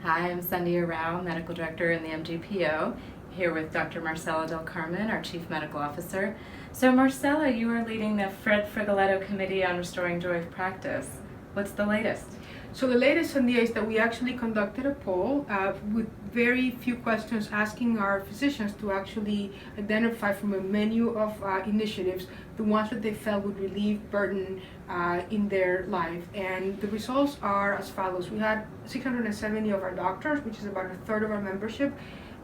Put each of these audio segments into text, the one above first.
Hi, I'm Sandhya Rao, Medical Director in the MGPO, here with Dr. Marcela del Carmen, our Chief Medical Officer. So Marcela, you are leading the Fred Frigoletto Committee on Restoring Joy of Practice. What's the latest? So the latest, Sandhya, is that we actually conducted a poll with very few questions, asking our physicians to actually identify from a menu of initiatives the ones that they felt would relieve burden in their life. And the results are as follows. We had 670 of our doctors, which is about a third of our membership,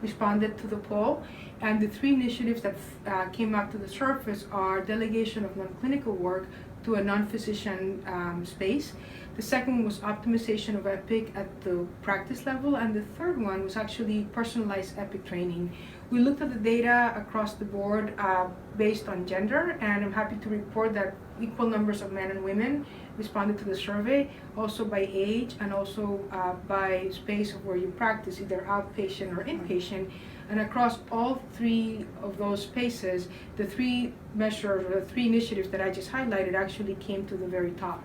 responded to the poll. And the three initiatives that came up to the surface are delegation of non-clinical work to a non-physician space. The second was optimization of EPIC at the practice level, and the third one was actually personalized EPIC training. We looked at the data across the board based on gender, and I'm happy to report that equal numbers of men and women responded to the survey, also by age and also by space of where you practice, either outpatient or inpatient. And across all three of those spaces, the three measures or the three initiatives that I just highlighted actually came to the very top.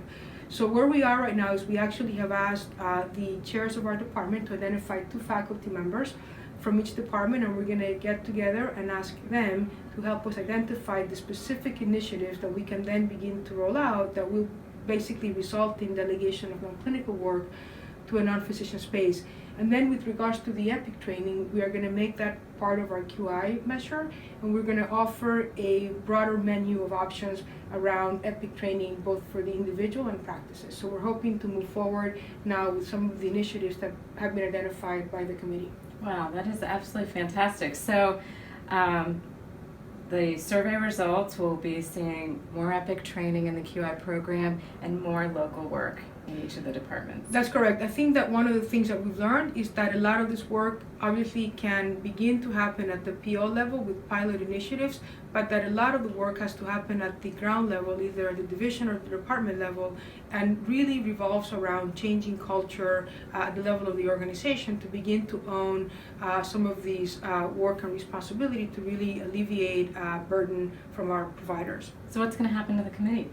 So where we are right now is we actually have asked the chairs of our department to identify 2 faculty members from each department, and we're going to get together and ask them to help us identify the specific initiatives that we can then begin to roll out that will basically result in delegation of non-clinical work to a non-physician space. And then with regards to the EPIC training, we are going to make that part of our QI measure, and we're going to offer a broader menu of options around EPIC training, both for the individual and practices. So we're hoping to move forward now with some of the initiatives that have been identified by the committee. Wow, that is absolutely fantastic. So the survey results will be seeing more EPIC training in the QI program and more local work in each of the departments. That's correct. I think that one of the things that we've learned is that a lot of this work obviously can begin to happen at the PO level with pilot initiatives, but that a lot of the work has to happen at the ground level, either at the division or the department level, and really revolves around changing culture at the level of the organization to begin to own some of these work and responsibility to really alleviate burden from our providers. So what's going to happen to the committee?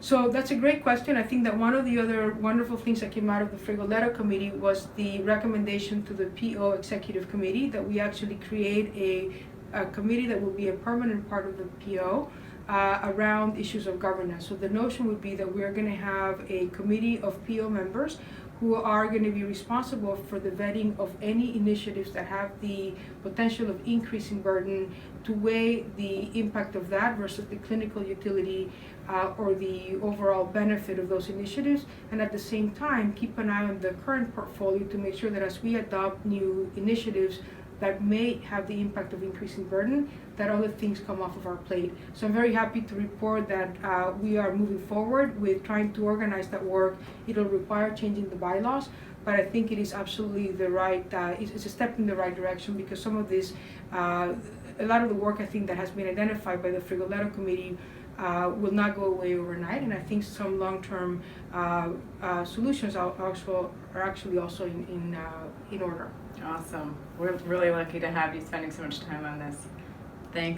So that's a great question. I think that one of the other wonderful things that came out of the Frigoletto Committee was the recommendation to the PO Executive Committee that we actually create a committee that will be a permanent part of the PO around issues of governance. So the notion would be that we are going to have a committee of PO members who are going to be responsible for the vetting of any initiatives that have the potential of increasing burden, to weigh the impact of that versus the clinical utility or the overall benefit of those initiatives, and at the same time keep an eye on the current portfolio to make sure that as we adopt new initiatives that may have the impact of increasing burden, that other things come off of our plate. So I'm very happy to report that we are moving forward with trying to organize that work. It'll require changing the bylaws, but I think it is absolutely the right, it's a step in the right direction, because some of this, a lot of the work I think that has been identified by the Frigoletto Committee will not go away overnight, and I think some long-term solutions are actually also in order. Awesome. We're really lucky to have you spending so much time on this.